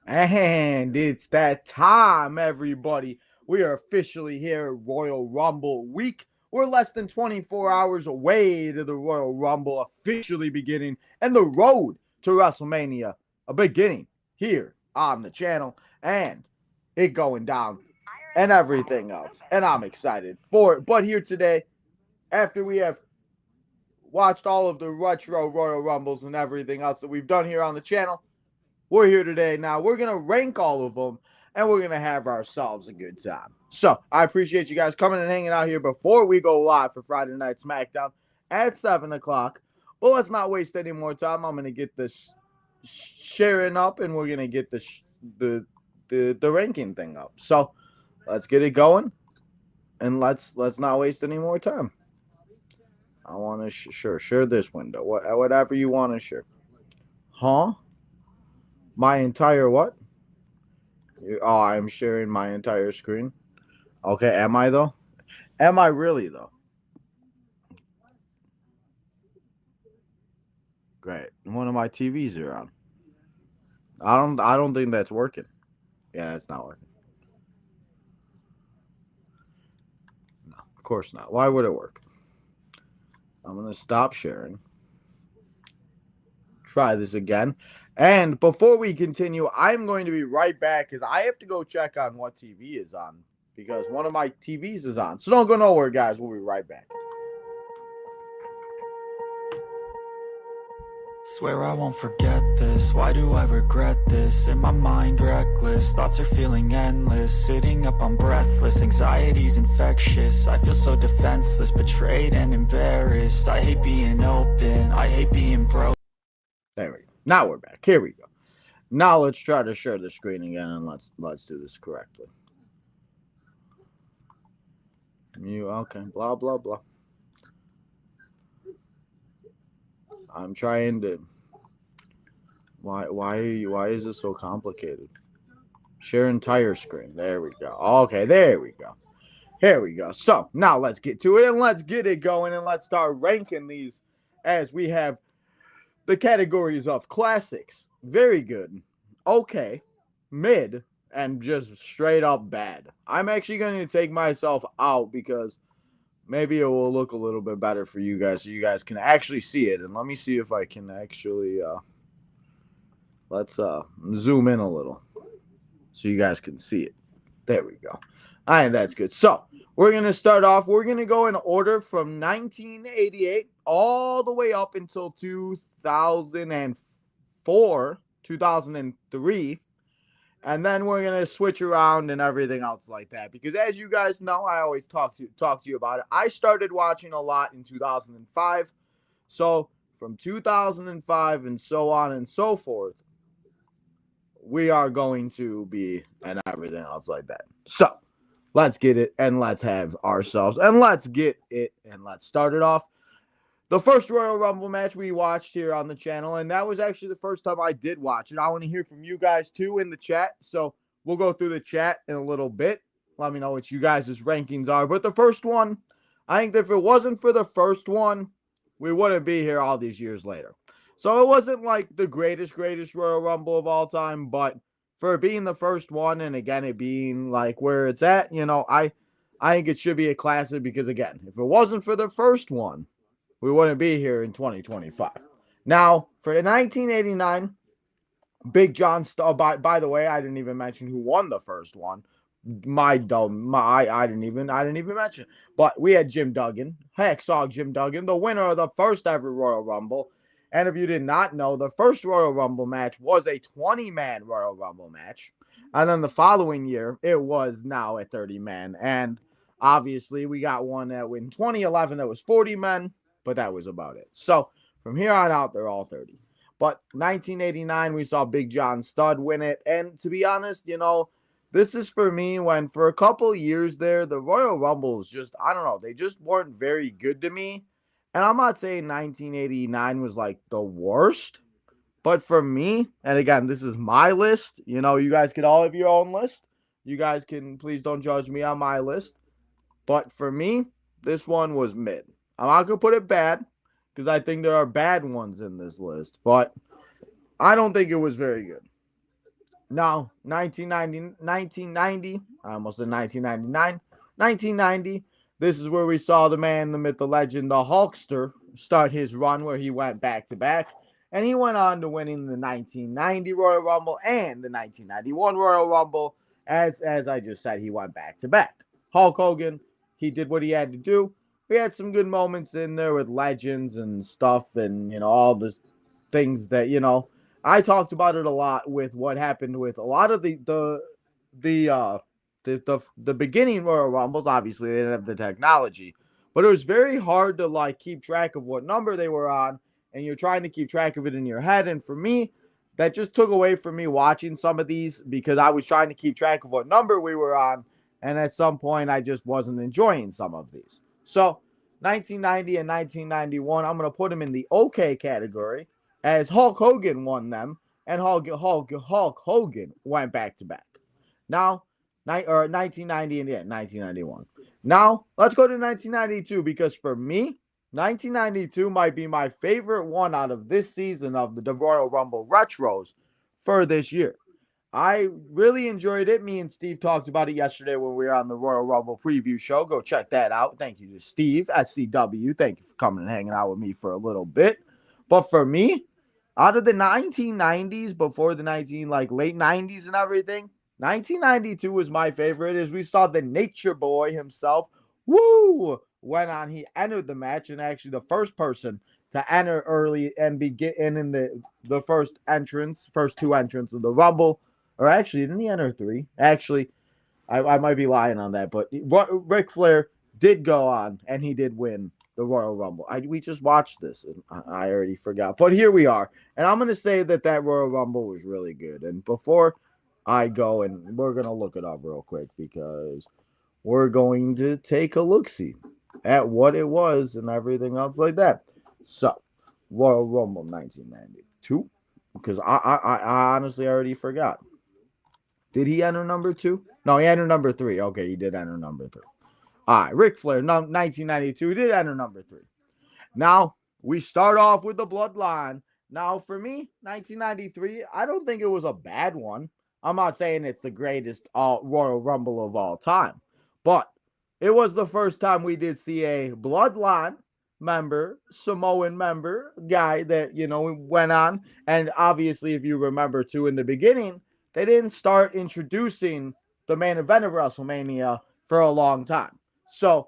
And it's that time, everybody. We are officially here at Royal Rumble week. We're less than 24 hours away to the Royal Rumble officially beginning and the road to WrestleMania beginning here on the channel and it going down and everything else. And I'm excited for it. But here today, after we have watched all of the retro Royal Rumbles and everything else that we've done here on the channel, we're here today. Now we're going to rank all of them and we're going to have ourselves a good time. So I appreciate you guys coming and hanging out here before we go live for Friday Night SmackDown at 7 o'clock. Well, let's not waste any more time. I'm going to get this sharing up and we're going to get the ranking thing up. So let's get it going and let's not waste any more time. I want to share this window. Whatever you want to share. Huh? My entire what? Oh, I'm sharing my entire screen. Okay, am I though? Am I really though? Great. One of my TVs are on. I don't think that's working. Yeah, it's not working. No, of course not. Why would it work? I'm gonna stop sharing. Try this again. And before we continue, I'm going to be right back because I have to go check on what TV is on because one of my TVs is on. So don't go nowhere, guys. We'll be right back. Swear I won't forget this, why do I regret this? In my mind reckless, thoughts are feeling endless. Sitting up, I'm breathless, anxiety's infectious. I feel so defenseless, betrayed and embarrassed. I hate being open, I hate being broke. There we go. Now we're back. Here we go. Now let's try to share the screen again and let's do this correctly. Okay, blah blah blah. I'm trying to. Why is this so complicated? Share entire screen. There we go. Okay, there we go. Here we go. So now let's get to it and let's get it going and let's start ranking these as we have the categories of classics, very good, okay, mid, and just straight up bad. I'm actually going to take myself out because maybe it will look a little bit better for you guys so you guys can actually see it. And let me see if I can actually, let's zoom in a little so you guys can see it. There we go. All right, that's good. So we're going to start off. We're going to go in order from 1988 all the way up until 2004, 2003. And then we're going to switch around and everything else like that. Because as you guys know, I always talk to you about it. I started watching a lot in 2005. So from 2005 and so on and so forth, we are going to be and everything else like that. So let's get it and let's have ourselves and let's get it and let's start it off. The first Royal Rumble match we watched here on the channel, and that was actually the first time I did watch it. I want to hear from you guys too in the chat. So we'll go through the chat in a little bit. Let me know what you guys' rankings are. But the first one, I think that if it wasn't for the first one, we wouldn't be here all these years later. So it wasn't like the greatest Royal Rumble of all time, but for it being the first one and again it being like where it's at, you know, I think it should be a classic because again, if it wasn't for the first one, we wouldn't be here in 2025. Now, for the 1989, Big John Studd, by the way, I didn't even mention who won the first one. I didn't even mention. But we had Jim Duggan, Hacksaw Jim Duggan, the winner of the first ever Royal Rumble. And if you did not know, the first Royal Rumble match was a 20-man Royal Rumble match. And then the following year, it was now a 30-man. And obviously, we got one that in 2011 that was 40 men. But that was about it. So from here on out, they're all 30. But 1989, we saw Big John Studd win it. And to be honest, you know, this is for me when for a couple years there, the Royal Rumbles just, I don't know, they just weren't very good to me. And I'm not saying 1989 was like the worst. But for me, and again, this is my list. You know, you guys can all have your own list. You guys can, please don't judge me on my list. But for me, this one was mid. I'm not going to put it bad because I think there are bad ones in this list, but I don't think it was very good. Now, 1990, I almost said 1999, 1990, this is where we saw the man, the myth, the legend, the Hulkster start his run where he went back to back. And he went on to winning the 1990 Royal Rumble and the 1991 Royal Rumble. As I just said, he went back to back. Hulk Hogan, he did what he had to do. We had some good moments in there with legends and stuff and, all the things that, I talked about it a lot with what happened with a lot of the beginning Royal Rumbles. Obviously, they didn't have the technology, but it was very hard to keep track of what number they were on, and you're trying to keep track of it in your head. And for me, that just took away from me watching some of these because I was trying to keep track of what number we were on, and at some point, I just wasn't enjoying some of these. So, 1990 and 1991, I'm going to put them in the okay category, as Hulk Hogan won them, and Hulk Hogan went back to back. Now, 1990 and 1991. Now, let's go to 1992, because for me, 1992 might be my favorite one out of this season of the Royal Rumble Retros for this year. I really enjoyed it. Me and Steve talked about it yesterday when we were on the Royal Rumble preview show. Go check that out. Thank you to Steve, SCW. Thank you for coming and hanging out with me for a little bit. But for me, out of the 1990s, before the late 90s and everything, 1992 was my favorite, as we saw the Nature Boy himself, went on. He entered the match, and actually the first person to enter early and begin in the first two entrants of the Rumble. Or actually, didn't he enter 3? Actually, I might be lying on that, but Ric Flair did go on, and he did win the Royal Rumble. We just watched this, and I already forgot. But here we are, and I'm going to say that Royal Rumble was really good. And before I go, and we're going to look it up real quick, because we're going to take a look-see at what it was and everything else like that. So, Royal Rumble 1992, because I honestly already forgot. Did he enter number 2? No, he entered number 3. Okay, he did enter number 3. All right, Ric Flair, 1992, did enter number 3. Now, we start off with the Bloodline. Now, for me, 1993, I don't think it was a bad one. I'm not saying it's the greatest Royal Rumble of all time, but it was the first time we did see a Bloodline member, Samoan member, guy that, went on. And obviously, if you remember, too, in the beginning, they didn't start introducing the main event of WrestleMania for a long time. So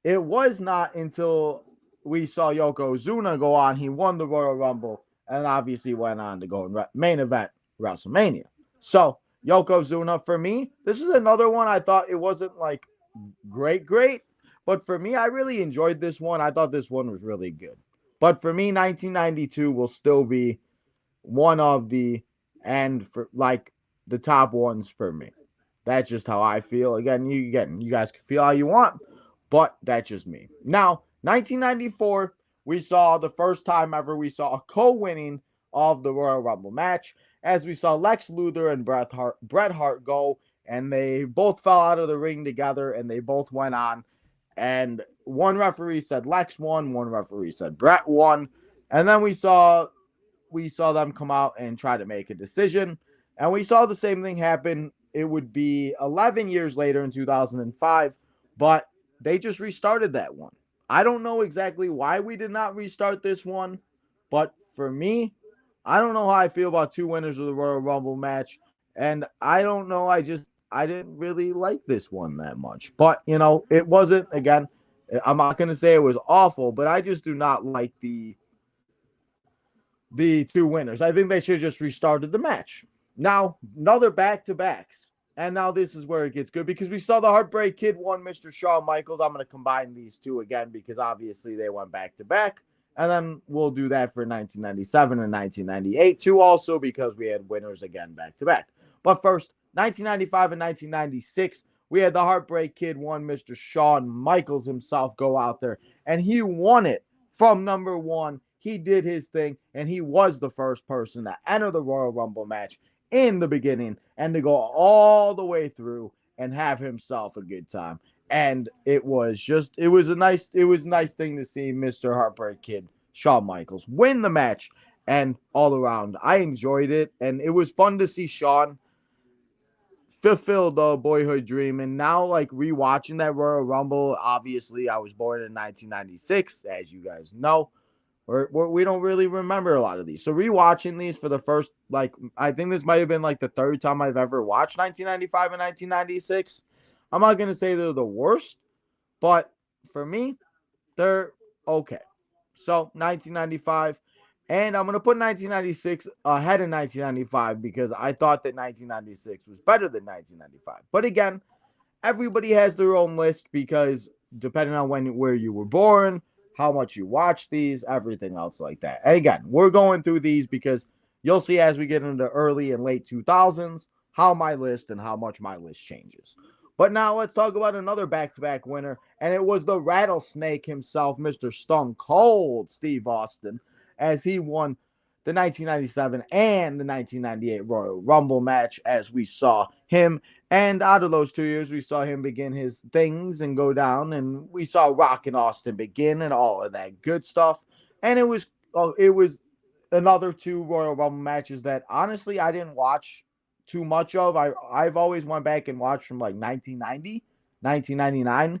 it was not until we saw Yokozuna go on, he won the Royal Rumble, and obviously went on to go in main event WrestleMania. So Yokozuna, for me, this is another one. I thought it wasn't great, but for me, I really enjoyed this one. I thought this one was really good. But for me, 1992 will still be one of the top ones for me. That's just how I feel. Again, you guys can feel how you want, but that's just me. Now, 1994, we saw the first time ever we saw a co-winning of the Royal Rumble match, as we saw Lex Luthor and Bret Hart go, and they both fell out of the ring together, and they both went on, and one referee said Lex won, one referee said Bret won, and then we saw them come out and try to make a decision, and we saw the same thing happen. It would be 11 years later in 2005, but they just restarted that one. I don't know exactly why we did not restart this one, but for me, I don't know how I feel about 2 winners of the Royal Rumble match, and I don't know, I didn't really like this one that much. But, it wasn't, again, I'm not going to say it was awful, but I just do not like the 2 winners. I think they should have just restarted the match. Now, another back-to-backs. And now this is where it gets good, because we saw the Heartbreak Kid won Mr. Shawn Michaels. I'm going to combine these 2 again, because obviously they went back-to-back. And then we'll do that for 1997 and 1998 too, also, because we had winners again back-to-back. But first, 1995 and 1996, we had the Heartbreak Kid won Mr. Shawn Michaels himself go out there, and he won it from number 1. He did his thing, and he was the first person to enter the Royal Rumble match in the beginning and to go all the way through and have himself a good time. And it was a nice thing to see Mr. Heartbreak Kid Shawn Michaels win the match. And all around, I enjoyed it, and it was fun to see Shawn fulfilled the boyhood dream. And now, like, rewatching that Royal Rumble, obviously, I was born in 1996, as you guys know. We don't really remember a lot of these. So rewatching these for the first, like, I think this might have been like the third time I've ever watched 1995 and 1996. I'm not going to say they're the worst, but for me, they're okay. So 1995, and I'm going to put 1996 ahead of 1995 because I thought that 1996 was better than 1995. But again, everybody has their own list because depending on where you were born, how much you watch these, everything else like that. And again, we're going through these because you'll see as we get into early and late 2000s how my list and how much my list changes. But now let's talk about another back-to-back winner, and it was the rattlesnake himself, Mr. Stone Cold Steve Austin, as he won the 1997 and the 1998 Royal Rumble match, as we saw him. And out of those 2 years, we saw him begin his things and go down, and we saw Rock and Austin begin and all of that good stuff. And it was another 2 Royal Rumble matches that honestly I didn't watch too much of. I've always went back and watched from like 1990, 1999.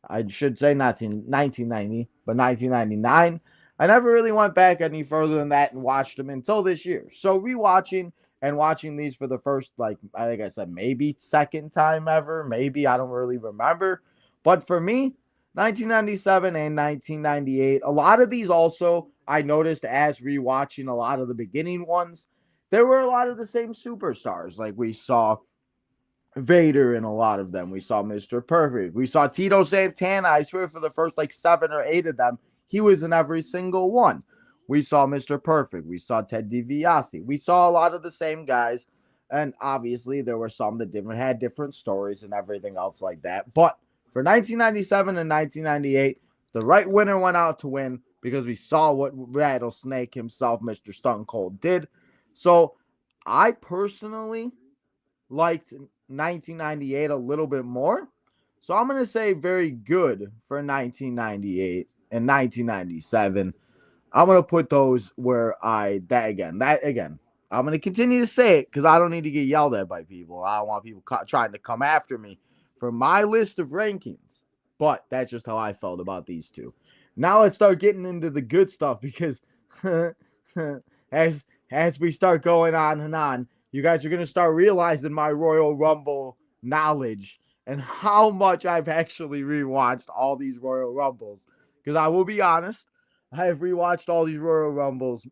I should say not 1990, but 1999. I never really went back any further than that and watched them until this year. So rewatching and watching these for the first, like I said, maybe second time ever. Maybe, I don't really remember. But for me, 1997 and 1998, a lot of these also, I noticed as rewatching a lot of the beginning ones, there were a lot of the same superstars. Like we saw Vader in a lot of them. We saw Mr. Perfect. We saw Tito Santana. I swear for the first like 7 or 8 of them, he was in every single one. We saw Mr. Perfect. We saw Ted DiBiase. We saw a lot of the same guys. And obviously, there were some that had different stories and everything else like that. But for 1997 and 1998, the right winner went out to win because we saw what Rattlesnake himself, Mr. Stone Cold, did. So I personally liked 1998 a little bit more. So I'm going to say very good for 1998 and 1997. I'm going to put those where I'm going to continue to say it because I don't need to get yelled at by people. I don't want people trying to come after me for my list of rankings. But that's just how I felt about these 2. Now let's start getting into the good stuff because as we start going on and on, you guys are going to start realizing my Royal Rumble knowledge and how much I've actually rewatched all these Royal Rumbles. Because I will be honest, I have rewatched all these Royal Rumbles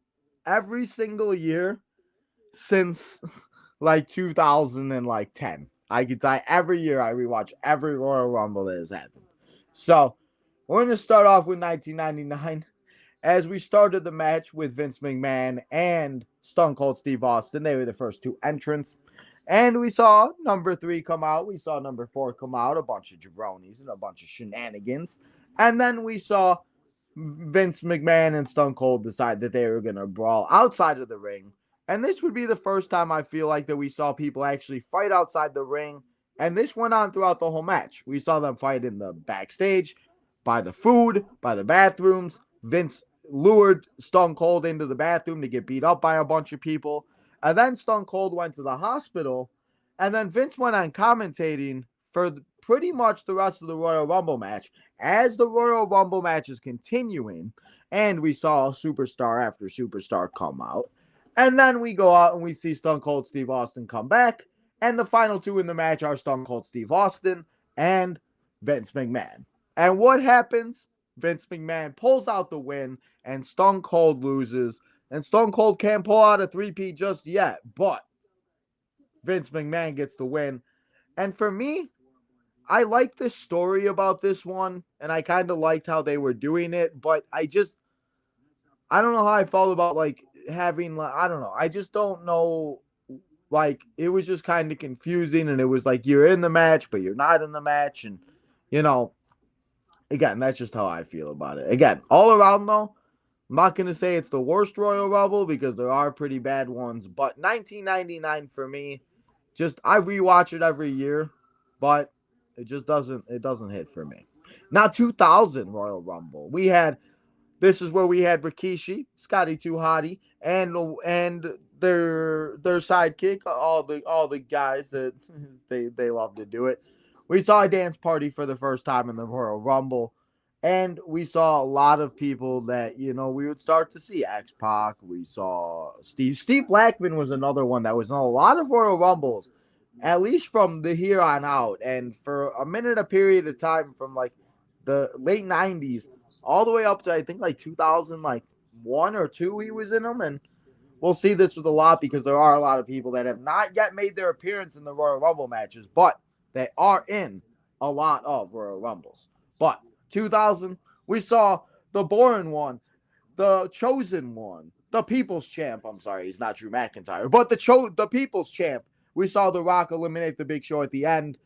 every single year since like 2010. I can tell you every year I rewatch every Royal Rumble that has happened. So we're going to start off with 1999 as we started the match with Vince McMahon and Stone Cold Steve Austin. They were the first 2 entrants. And we saw number 3 come out. We saw number 4 come out. A bunch of jabronis and a bunch of shenanigans. And then we saw Vince McMahon and Stone Cold decide that they were going to brawl outside of the ring. And this would be the first time I feel like that we saw people actually fight outside the ring. And this went on throughout the whole match. We saw them fight in the backstage, by the food, by the bathrooms. Vince lured Stone Cold into the bathroom to get beat up by a bunch of people. And then Stone Cold went to the hospital. And then Vince went on commentating for pretty much the rest of the Royal Rumble match. As the Royal Rumble match is continuing, and we saw superstar after superstar come out. And then we go out and we see Stone Cold Steve Austin come back. And the final 2 in the match are Stone Cold Steve Austin and Vince McMahon. And what happens? Vince McMahon pulls out the win, and Stone Cold loses. And Stone Cold can't pull out a 3-peat just yet, but Vince McMahon gets the win. And for me, I like the story about this one, and I kind of liked how they were doing it, but I don't know how I felt about, like, having, I don't know. I just don't know. Like, it was just kind of confusing, and it was like you're in the match, but you're not in the match. And, you know, again, that's just how I feel about it. Again, all around, though, I'm not going to say it's the worst Royal Rumble because there are pretty bad ones. But 1999 for me, I rewatch it every year, but it just doesn't hit for me. Now, 2000 Royal Rumble. This is where we had Rikishi, Scotty 2 Hotty, and the their sidekick, all the guys that they love to do it. We saw a dance party for the first time in the Royal Rumble, and we saw a lot of people that we would start to see. X-Pac, we saw Steve Blackman was another one that was in a lot of Royal Rumbles, at least from the here on out, and for a period of time from like the late 90s all the way up to I think like 2001 or 2 he was in them. And we'll see this with a lot because there are a lot of people that have not yet made their appearance in the Royal Rumble matches, but they are in a lot of Royal Rumbles. But 2000, we saw the Boring One, the Chosen One, the People's Champ. I'm sorry, he's not Drew McIntyre, but the People's Champ. We saw The Rock eliminate the Big Show at the end.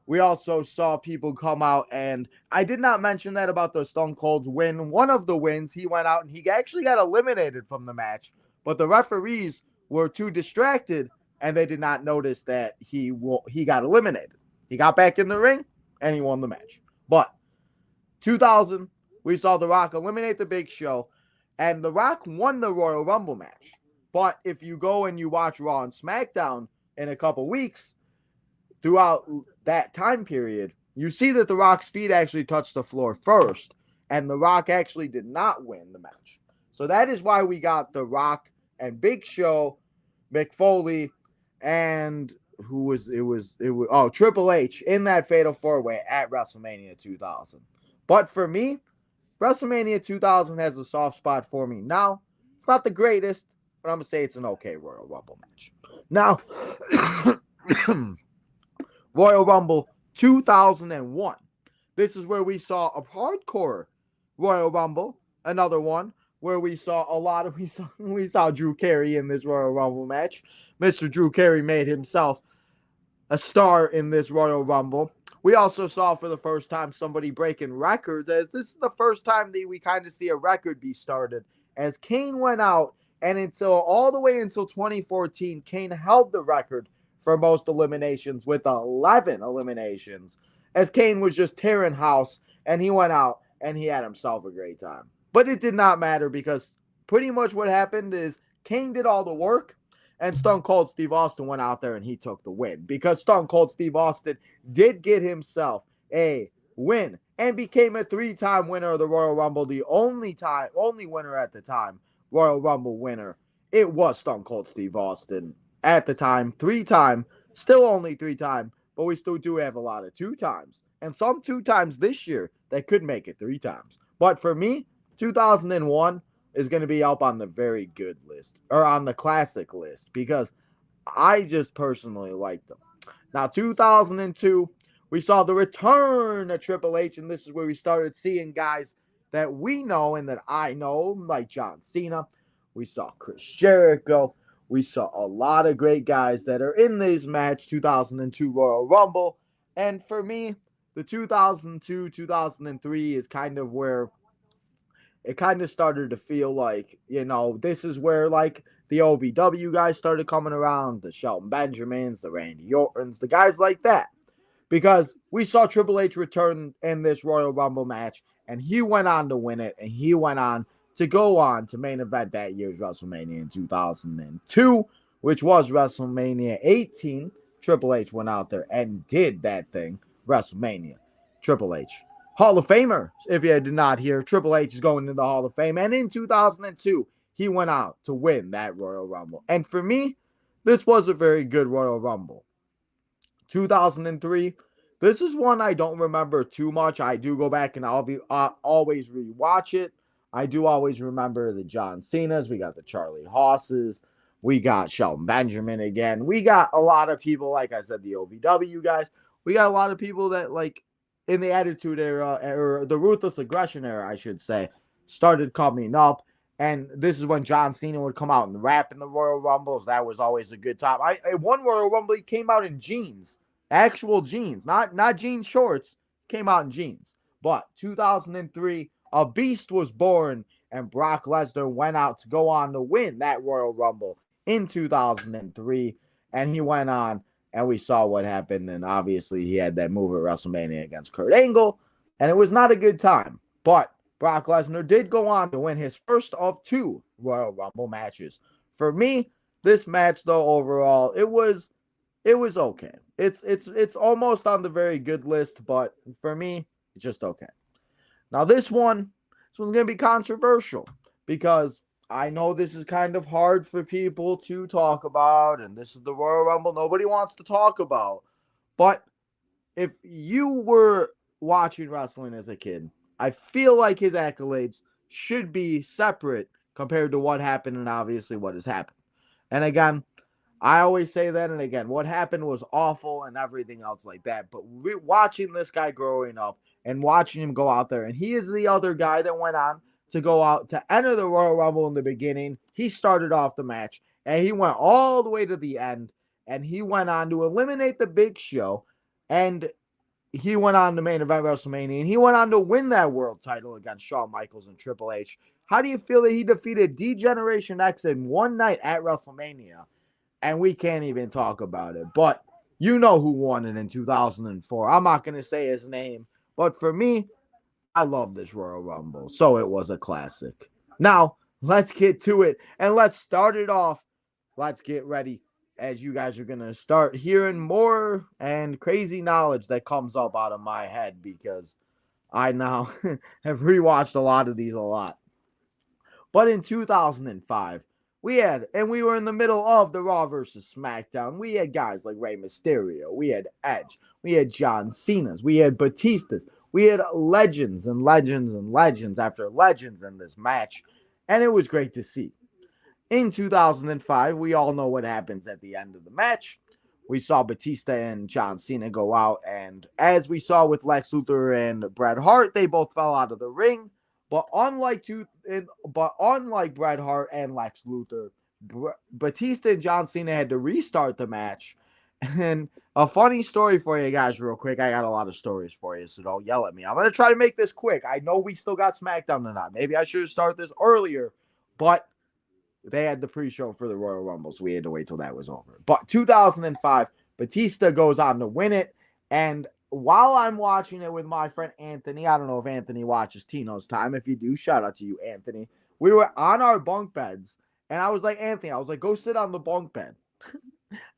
We also saw people come out, and I did not mention that about the Stone Cold's win. One of the wins, he went out and he actually got eliminated from the match, but the referees were too distracted, and they did not notice that he got eliminated. He got back in the ring, and he won the match. But 2000, we saw The Rock eliminate the Big Show, and The Rock won the Royal Rumble match. But if you go and you watch Raw and SmackDown in a couple weeks, throughout that time period, you see that The Rock's feet actually touched the floor first, and The Rock actually did not win the match. So that is why we got The Rock and Big Show, Mick Foley, and Triple H in that Fatal 4-Way at WrestleMania 2000. But for me, WrestleMania 2000 has a soft spot for me. Now, it's not the greatest, but I'm going to say it's an okay Royal Rumble match. Now, Royal Rumble 2001. This is where we saw a hardcore Royal Rumble, another one where we saw we saw Drew Carey in this Royal Rumble match. Mr. Drew Carey made himself a star in this Royal Rumble. We also saw for the first time somebody breaking records, as this is the first time that we kind of see a record be started, as Kane went out, and all the way until 2014, Kane held the record for most eliminations with 11 eliminations, as Kane was just tearing house, and he went out and he had himself a great time. But it did not matter, because pretty much what happened is Kane did all the work, and Stone Cold Steve Austin went out there and he took the win, because Stone Cold Steve Austin did get himself a win and became a 3-time winner of the Royal Rumble, the only winner at the time, Royal Rumble winner. It was Stone Cold Steve Austin. At the time, 3-time, still only 3-time, but we still do have a lot of 2-times. And some 2-times this year that could make it 3 times. But for me, 2001 is going to be up on the very good list, or on the classic list, because I just personally like them. Now, 2002, we saw the return of Triple H, and this is where we started seeing guys that we know and that I know, like John Cena. We saw Chris Jericho. We saw a lot of great guys that are in this match, 2002 Royal Rumble. And for me, the 2002-2003 is kind of where it kind of started to feel like, this is where like the OVW guys started coming around, the Shelton Benjamins, the Randy Ortons, the guys like that. Because we saw Triple H return in this Royal Rumble match, and he went on to win it, and he went on to go on to main event that year's WrestleMania in 2002, which was WrestleMania 18. Triple H went out there and did that thing, WrestleMania. Triple H, Hall of Famer. If you did not hear, Triple H is going into the Hall of Fame. And in 2002, he went out to win that Royal Rumble. And for me, this was a very good Royal Rumble. 2003, this is one I don't remember too much. I do go back and I'll always rewatch it. I do always remember the John Cenas. We got the Charlie Hosses. We got Shelton Benjamin again. We got a lot of people, like I said, the OVW guys. We got a lot of people that, like, in the Attitude Era, or the Ruthless Aggression Era, I should say, started coming up. And this is when John Cena would come out and rap in the Royal Rumbles. That was always a good time. I one Royal Rumble, he came out in jeans. Actual jeans. Not jean shorts. Came out in jeans. But 2003, a beast was born, and Brock Lesnar went out to go on to win that Royal Rumble in 2003. And he went on, and we saw what happened. And obviously, he had that move at WrestleMania against Kurt Angle. And it was not a good time. But Brock Lesnar did go on to win his first of 2 Royal Rumble matches. For me, This match, though, overall, it was okay. It's almost on the very good list, but for me, it's just okay. Now this one's gonna be controversial because I know this is kind of hard for people to talk about, and this is the Royal Rumble nobody wants to talk about. But if you were watching wrestling as a kid, I feel like his accolades should be separate compared to what happened and obviously what has happened. And again, I always say that, and again, what happened was awful and everything else like that. But watching this guy growing up and watching him go out there, and he is the other guy that went on to go out to enter the Royal Rumble in the beginning. He started off the match, and he went all the way to the end, and he went on to eliminate the Big Show, and he went on to main event WrestleMania, and he went on to win that world title against Shawn Michaels and Triple H. How do you feel that he defeated D-Generation X in one night at WrestleMania? And we can't even talk about it. But you know who won it in 2004. I'm not going to say his name. But for me, I love this Royal Rumble. So it was a classic. Now, let's get to it. And let's start it off. Let's get ready as you guys are going to start hearing more and crazy knowledge that comes up out of my head because I now have rewatched a lot of these a lot. But in 2005, we were in the middle of the Raw versus SmackDown. We had guys like Rey Mysterio. We had Edge. We had John Cena's. We had Batista's. We had legends and legends and legends after legends in this match. And it was great to see. In 2005, we all know what happens at the end of the match. We saw Batista and John Cena go out. And as we saw with Lex Luthor and Bret Hart, they both fell out of the ring. But unlike Bret Hart and Lex Luthor, Batista and John Cena had to restart the match. And a funny story for you guys real quick. I got a lot of stories for you, so don't yell at me. I'm going to try to make this quick. I know we still got SmackDown tonight. Maybe I should have started this earlier, but they had the pre-show for the Royal Rumble, so we had to wait till that was over. But 2005, Batista goes on to win it, and while I'm watching it with my friend Anthony, I don't know if Anthony watches Tino's Time. If you do, shout out to you, Anthony. We were on our bunk beds, and I was like, Anthony, go sit on the bunk bed.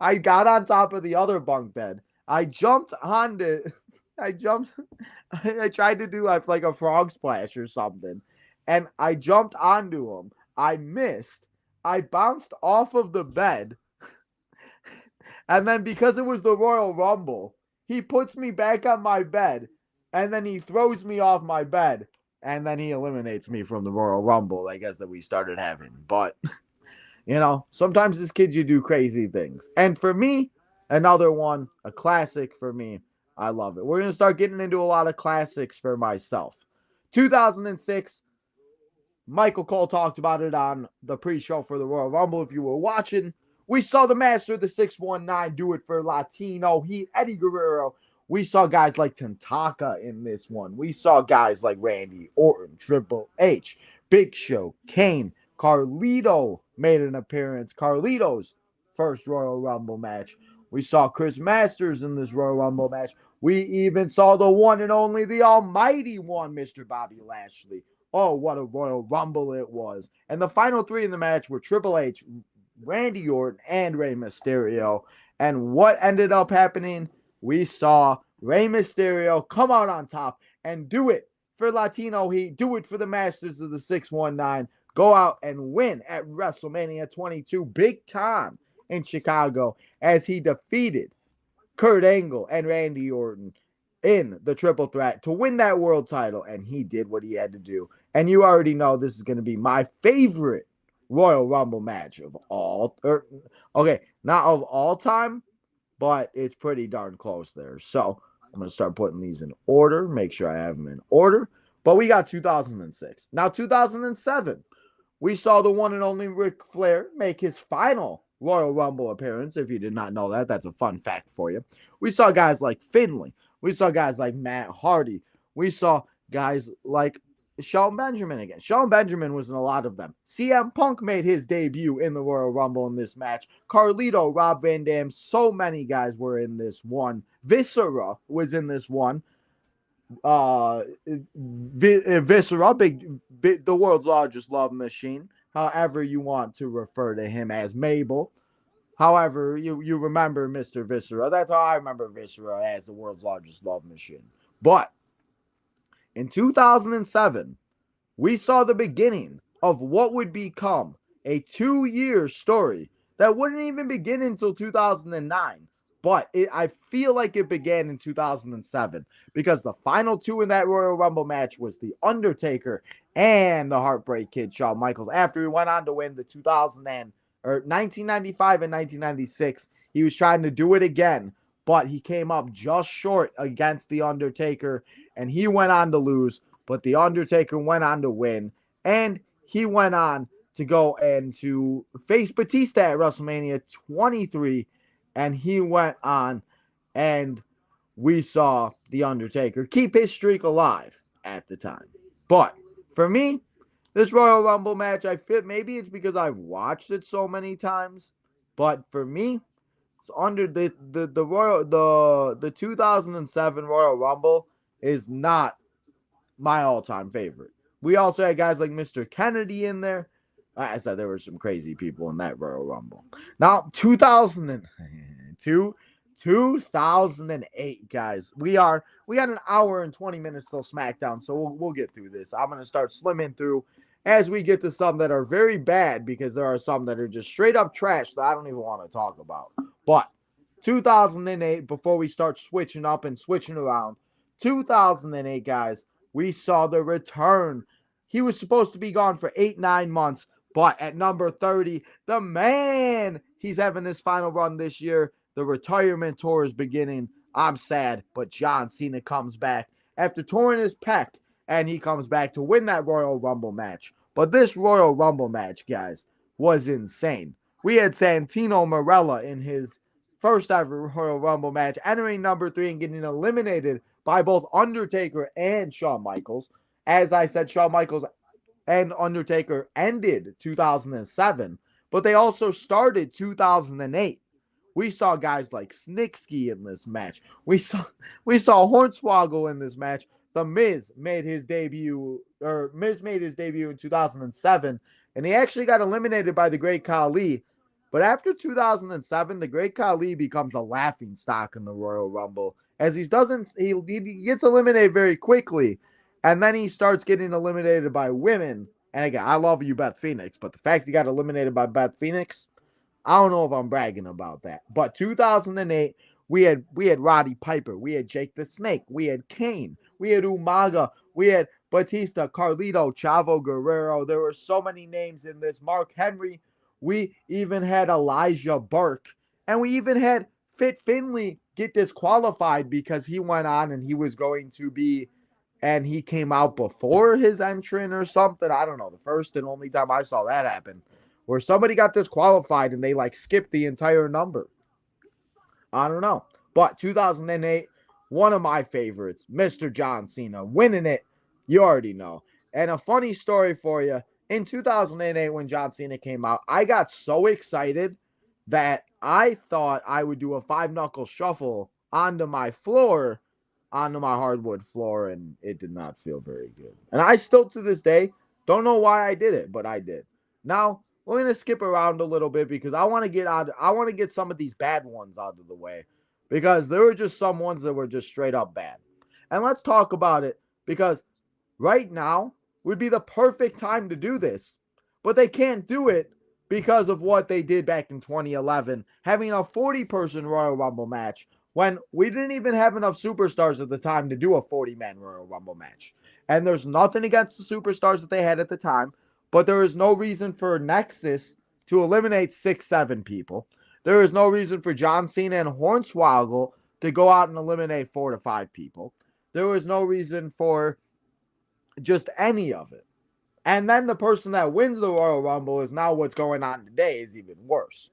I got on top of the other bunk bed. I jumped onto, I tried to do like a frog splash or something, and I jumped onto him. I missed. I bounced off of the bed, and then because it was the Royal Rumble, he puts me back on my bed, and then he throws me off my bed, and then he eliminates me from the Royal Rumble, I guess, that we started having. But, you know, sometimes as kids you do crazy things. And for me, another one, a classic for me. I love it. We're going to start getting into a lot of classics for myself. 2006, Michael Cole talked about it on the pre-show for the Royal Rumble if you were watching. We saw the master of the 619 do it for Latino Heat, Eddie Guerrero. We saw guys like Tantaka in this one. We saw guys like Randy Orton, Triple H, Big Show, Kane, Carlito made an appearance. Carlito's first Royal Rumble match. We saw Chris Masters in this Royal Rumble match. We even saw the one and only, the almighty one, Mr. Bobby Lashley. Oh, what a Royal Rumble it was. And the final three in the match were Triple H, Randy Orton, and Rey Mysterio. And what ended up happening? We saw Rey Mysterio come out on top and do it for Latino Heat, do it for the Masters of the 619, go out and win at WrestleMania 22, big time in Chicago, as he defeated Kurt Angle and Randy Orton in the triple threat to win that world title. And he did what he had to do. And you already know this is going to be my favorite Royal Rumble match of all, not of all time, but it's pretty darn close there. So I'm going to start putting these in order, make sure I have them in order. But we got 2006. Now, 2007, we saw the one and only Ric Flair make his final Royal Rumble appearance. If you did not know that, that's a fun fact for you. We saw guys like Finlay. We saw guys like Matt Hardy. We saw guys like Shelton Benjamin again. Shelton Benjamin was in a lot of them. CM Punk made his debut in the Royal Rumble in this match. Carlito, Rob Van Dam, so many guys were in this one. Viscera was in this one. Viscera, the world's largest love machine. however you want to refer to him as Mabel. However, you remember Mr. Viscera. That's how I remember Viscera, as the world's largest love machine. But in 2007, we saw the beginning of what would become a 2-year story that wouldn't even begin until 2009. But I feel like it began in 2007 because the final two in that Royal Rumble match was The Undertaker and the Heartbreak Kid, Shawn Michaels. After he went on to win the 1995 and 1996, he was trying to do it again, but he came up just short against The Undertaker, and he went on to lose. But The Undertaker went on to win, and he went on to go and to face Batista at WrestleMania 23, and he went on, and we saw The Undertaker keep his streak alive at the time. But for me, this Royal Rumble match, maybe it's because I've watched it so many times, but for me, it's under the 2007 Royal Rumble is not my all-time favorite. We also had guys like Mr. Kennedy in there. Like I said, there were some crazy people in that Royal Rumble. Now, 2008, guys. We got an hour and 20 minutes till SmackDown, so we'll get through this. I'm going to start slimming through as we get to some that are very bad, because there are some that are just straight up trash that I don't even want to talk about. But 2008, before we start switching up and switching around, 2008, guys, we saw the return. He was supposed to be gone for 8-9 months, but at number 30, the man, he's having his final run this year. The retirement tour is beginning. I'm sad, but John Cena comes back after touring his pec, and he comes back to win that Royal Rumble match. But this Royal Rumble match, guys, was insane. We had Santino Marella in his first ever Royal Rumble match, entering number 3 and getting eliminated by both Undertaker and Shawn Michaels. As I said, Shawn Michaels and Undertaker ended 2007, but they also started 2008. We saw guys like Snitsky in this match. We saw Hornswoggle in this match. The Miz made his debut in 2007, and he actually got eliminated by the Great Khali. But after 2007, the Great Khali becomes a laughing stock in the Royal Rumble, as he gets eliminated very quickly, and then he starts getting eliminated by women. And again, I love you, Beth Phoenix, but the fact he got eliminated by Beth Phoenix, I don't know if I'm bragging about that. But 2008, we had Roddy Piper, we had Jake the Snake, we had Kane, we had Umaga, we had Batista, Carlito, Chavo Guerrero. There were so many names in this. Mark Henry. We even had Elijah Burke, and we even had Fit Finlay get disqualified because he went on and he was going to be, and he came out before his entrance or something. I don't know. The first and only time I saw that happen, where somebody got disqualified and they skipped the entire number. I don't know. But 2008, one of my favorites, Mr. John Cena, winning it. You already know. And a funny story for you. In 2008, when John Cena came out, I got so excited that I thought I would do a 5-knuckle shuffle onto my hardwood floor, and it did not feel very good. And I still, to this day, don't know why I did it, but I did. Now, we're going to skip around a little bit because I want to get some of these bad ones out of the way, because there were just some ones that were just straight up bad. And let's talk about it, because right now would be the perfect time to do this, but they can't do it because of what they did back in 2011, having a 40-person Royal Rumble match when we didn't even have enough superstars at the time to do a 40-man Royal Rumble match. And there's nothing against the superstars that they had at the time, but there is no reason for Nexus to eliminate 6-7 people. There is no reason for John Cena and Hornswoggle to go out and eliminate 4 to 5 people. There was no reason for just any of it. And then the person that wins the Royal Rumble is now what's going on today is even worse.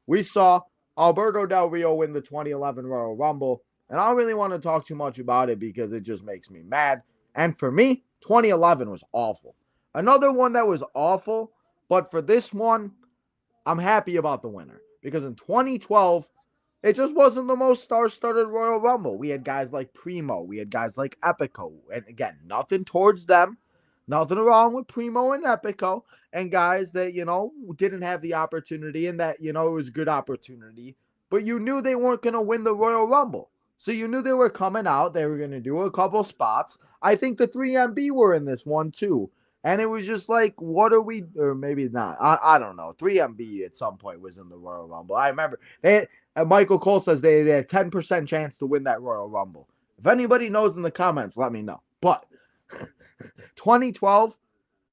We saw Alberto Del Rio win the 2011 Royal Rumble, and I don't really want to talk too much about it because it just makes me mad. And for me, 2011 was awful. Another one that was awful, but for this one, I'm happy about the winner, because in 2012, it just wasn't the most star-studded Royal Rumble. We had guys like Primo. We had guys like Epico. And again, nothing towards them. Nothing wrong with Primo and Epico and guys that, didn't have the opportunity and that, it was a good opportunity. But you knew they weren't going to win the Royal Rumble. So you knew they were coming out. They were going to do a couple spots. I think the 3MB were in this one too. And it was just like, what are we, or maybe not. I don't know. 3MB at some point was in the Royal Rumble. I remember Michael Cole says they had 10% chance to win that Royal Rumble. If anybody knows in the comments, let me know. But 2012,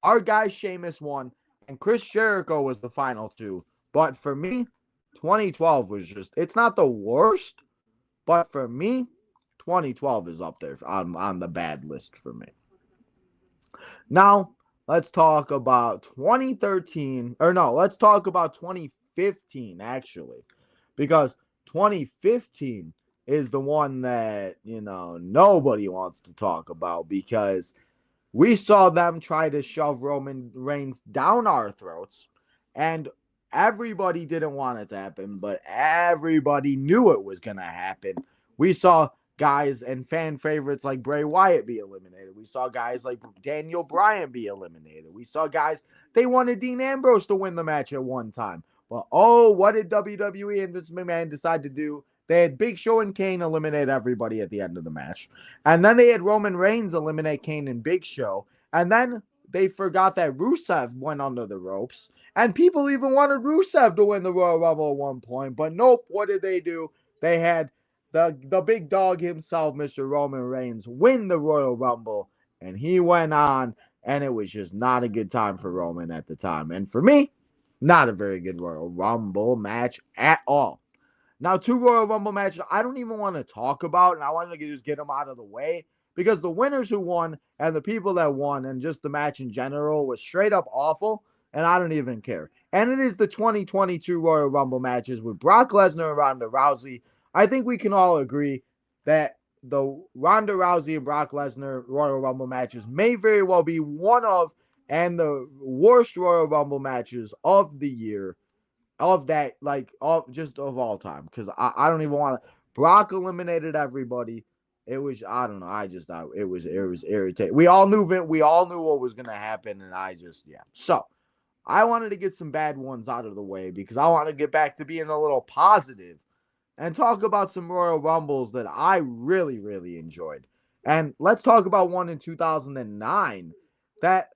our guy Sheamus won, and Chris Jericho was the final two. But for me, 2012 was just, it's not the worst, but for me, 2012 is up there on the bad list for me. Now, let's talk about 2013, or no, let's talk about 2015, actually, because 2015 is the one that, nobody wants to talk about because we saw them try to shove Roman Reigns down our throats, and everybody didn't want it to happen, but everybody knew it was going to happen. We saw guys and fan favorites like Bray Wyatt be eliminated. We saw guys like Daniel Bryan be eliminated. We saw guys, they wanted Dean Ambrose to win the match at one time. But what did WWE and Vince McMahon decide to do? They had Big Show and Kane eliminate everybody at the end of the match. And then they had Roman Reigns eliminate Kane and Big Show. And then they forgot that Rusev went under the ropes. And people even wanted Rusev to win the Royal Rumble at one point. But nope, what did they do? They had the big dog himself, Mr. Roman Reigns, win the Royal Rumble. And he went on. And it was just not a good time for Roman at the time. And for me, not a very good Royal Rumble match at all. Now, 2 Royal Rumble matches I don't even want to talk about, and I want to just get them out of the way because the winners who won and the people that won and just the match in general was straight up awful, and I don't even care. And it is the 2022 Royal Rumble matches with Brock Lesnar and Ronda Rousey. I think we can all agree that the Ronda Rousey and Brock Lesnar Royal Rumble matches may very well be one of and the worst Royal Rumble matches of the year. Of that, just of all time, because I don't even want to. Brock eliminated everybody. It was, I don't know. It was irritating. We all knew what was gonna happen, and So, I wanted to get some bad ones out of the way because I want to get back to being a little positive and talk about some Royal Rumbles that I really, really enjoyed. And let's talk about one in 2009 that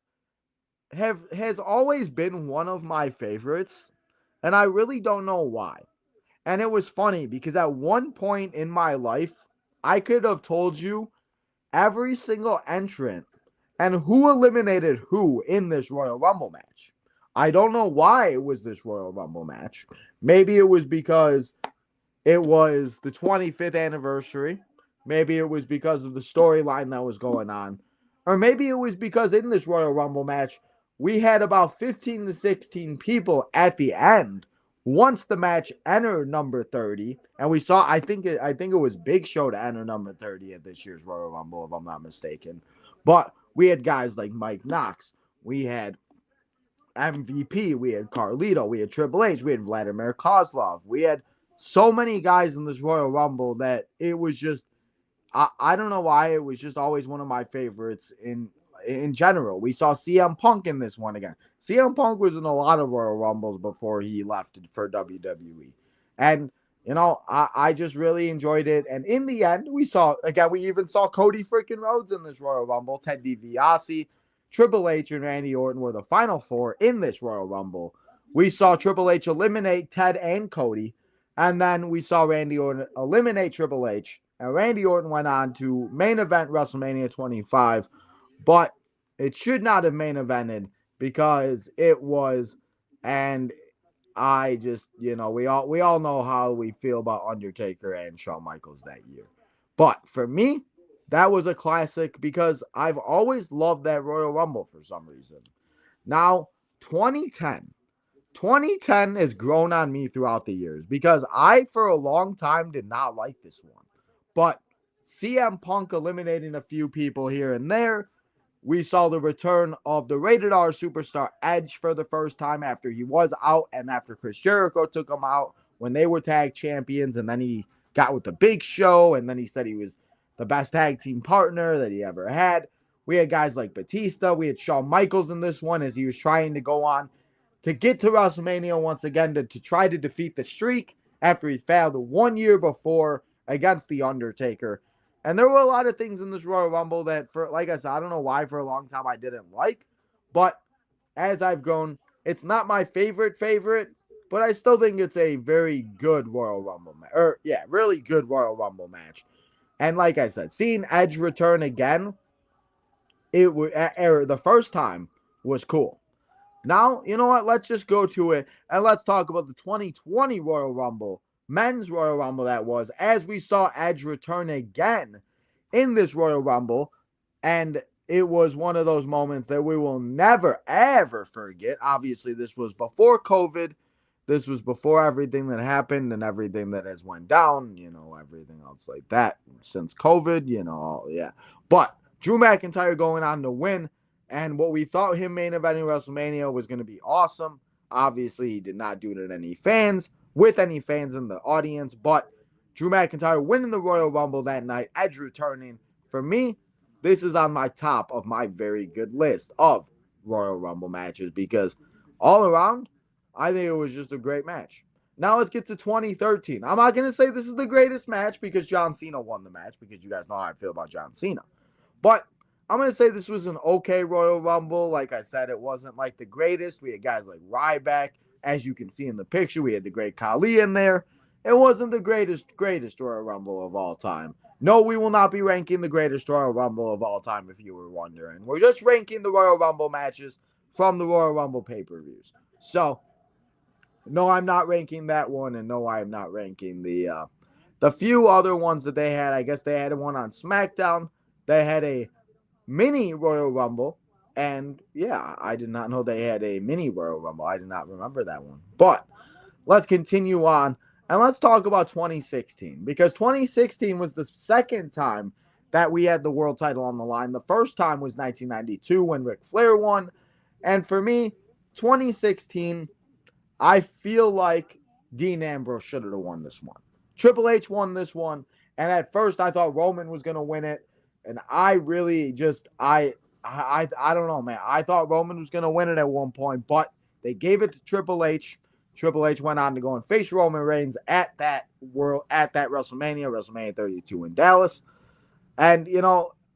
has always been one of my favorites. And I really don't know why. And it was funny because at one point in my life, I could have told you every single entrant and who eliminated who in this Royal Rumble match. I don't know why it was this Royal Rumble match. Maybe it was because it was the 25th anniversary. Maybe it was because of the storyline that was going on. Or maybe it was because in this Royal Rumble match, we had about 15 to 16 people at the end once the match entered number 30. And we saw, I think it was Big Show to enter number 30 at this year's Royal Rumble, if I'm not mistaken. But we had guys like Mike Knox. We had MVP. We had Carlito. We had Triple H. We had Vladimir Kozlov. We had so many guys in this Royal Rumble that it was just, I don't know why, it was just always one of my favorites in general. We saw CM Punk in this one again. CM Punk was in a lot of Royal Rumbles before he left for WWE. And, I just really enjoyed it. And in the end, we even saw Cody freaking Rhodes in this Royal Rumble. Ted DiBiase, Triple H, and Randy Orton were the final 4 in this Royal Rumble. We saw Triple H eliminate Ted and Cody. And then we saw Randy Orton eliminate Triple H. And Randy Orton went on to main event WrestleMania 25. But it should not have main evented because it was, and I just, we all know how we feel about Undertaker and Shawn Michaels that year. But for me, that was a classic because I've always loved that Royal Rumble for some reason. Now, 2010 has grown on me throughout the years because I, for a long time, did not like this one. But CM Punk eliminating a few people here and there. We saw the return of the Rated R superstar Edge for the first time after he was out and after Chris Jericho took him out when they were tag champions. And then he got with the Big Show. And then he said he was the best tag team partner that he ever had. We had guys like Batista. We had Shawn Michaels in this one as he was trying to go on to get to WrestleMania once again to try to defeat the streak after he failed 1 year before against The Undertaker. And there were a lot of things in this Royal Rumble that, for like I said, I don't know why for a long time I didn't like. But as I've grown, it's not my favorite, but I still think it's a very good Royal Rumble match. Really good Royal Rumble match. And like I said, seeing Edge return again, the first time was cool. Now, you know what? Let's just go to it and let's talk about the 2020 Royal Rumble, men's Royal Rumble that was, as we saw Edge return again in this Royal Rumble. And it was one of those moments that we will never, ever forget. Obviously, this was before COVID. This was before everything that happened and everything that has went down, everything else like that since COVID, But Drew McIntyre going on to win, and what we thought him main eventing WrestleMania was going to be awesome. Obviously, he did not do it with any fans in the audience, but Drew McIntyre winning the Royal Rumble that night, Edge returning. For me, this is on my top of my very good list of Royal Rumble matches because all around, I think it was just a great match. Now let's get to 2013. I'm not going to say this is the greatest match because John Cena won the match because you guys know how I feel about John Cena. But I'm going to say this was an okay Royal Rumble. Like I said, it wasn't like the greatest. We had guys like Ryback. As you can see in the picture, we had the Great Khali in there. It wasn't the greatest Royal Rumble of all time. No, we will not be ranking the greatest Royal Rumble of all time if you were wondering. We're just ranking the Royal Rumble matches from the Royal Rumble pay-per-views. So, no, I'm not ranking that one, and no, I'm not ranking the few other ones that they had. I guess they had one on SmackDown. They had a mini Royal Rumble, and yeah, I did not know they had a mini Royal Rumble. I did not remember that one. But let's continue on, and let's talk about 2016, because 2016 was the second time that we had the world title on the line. The first time was 1992 when Ric Flair won, and for me, 2016, I feel like Dean Ambrose should have won this one. Triple H won this one, and at first I thought Roman was going to win it, and I really just, I don't know, man. I thought Roman was going to win it at one point, but they gave it to Triple H. Triple H went on to go and face Roman Reigns at that WrestleMania 32 in Dallas. And,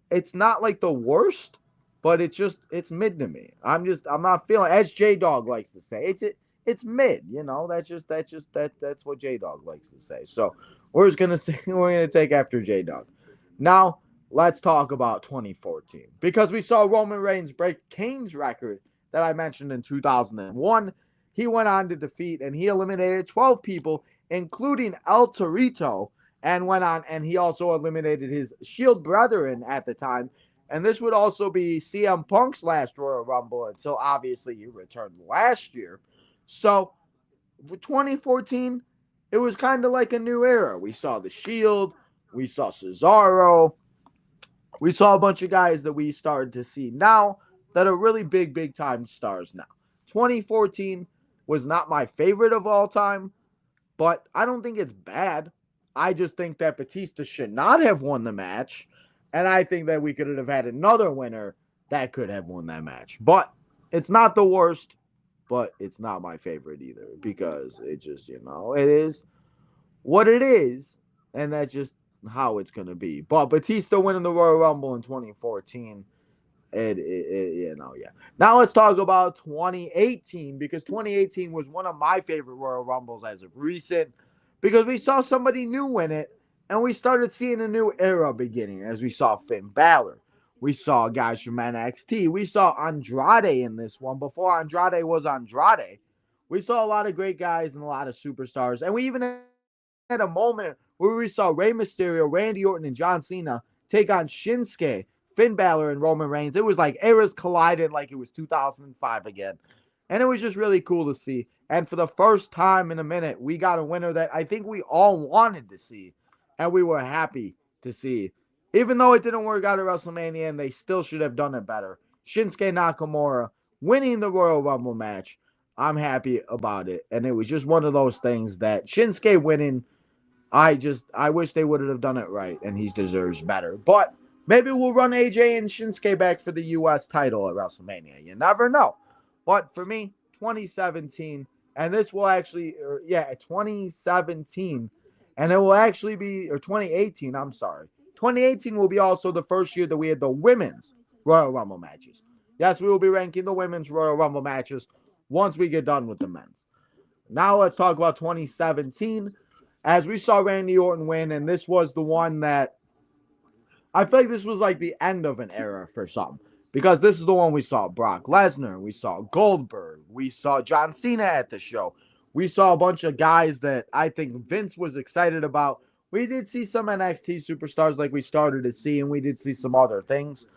it's not like the worst, but it's mid to me. I'm not feeling, as J-Dog likes to say, it's mid, that's what J-Dog likes to say. So we're going to take after J-Dog. Now, let's talk about 2014, because we saw Roman Reigns break Kane's record that I mentioned in 2001. He went on to defeat, and he eliminated 12 people, including El Torito, and went on, and he also eliminated his Shield brethren at the time. And this would also be CM Punk's last Royal Rumble until obviously he returned last year. So, with 2014, it was kind of like a new era. We saw the Shield, we saw Cesaro, we saw a bunch of guys that we started to see now that are really big time stars now. 2014 was not my favorite of all time, but I don't think it's bad. I just think that Batista should not have won the match, and I think that we could have had another winner that could have won that match. But it's not the worst, but it's not my favorite either, because it just, it is what it is, and that's just how it's going to be. But Batista winning the Royal Rumble in 2014, Now let's talk about 2018, because 2018 was one of my favorite Royal Rumbles as of recent, because we saw somebody new win it, and we started seeing a new era beginning, as we saw Finn Balor. We saw guys from NXT. We saw Andrade in this one. Before Andrade was Andrade, we saw a lot of great guys and a lot of superstars. And we even had a moment where we saw Rey Mysterio, Randy Orton, and John Cena take on Shinsuke, Finn Balor, and Roman Reigns. It was like eras collided like it was 2005 again. And it was just really cool to see. And for the first time in a minute, we got a winner that I think we all wanted to see. And we were happy to see. Even though it didn't work out at WrestleMania and they still should have done it better. Shinsuke Nakamura winning the Royal Rumble match. I'm happy about it. And it was just one of those things that Shinsuke winning, I wish they would have done it right, and he deserves better. But Maybe we'll run AJ and Shinsuke back for the U.S. title at WrestleMania. You never know. But for me, 2017, and this will actually, 2017, and it will actually be, or 2018, I'm sorry. 2018 will be also the first year that we had the women's Royal Rumble matches. Yes, we will be ranking the women's Royal Rumble matches once we get done with the men's. Now let's talk about 2017. As we saw Randy Orton win, and this was the one that I feel like this was like the end of an era for some. Because this is the one we saw Brock Lesnar, we saw Goldberg, we saw John Cena at the show. We saw a bunch of guys that I think Vince was excited about. We did see some NXT superstars like we started to see, and we did see some other things.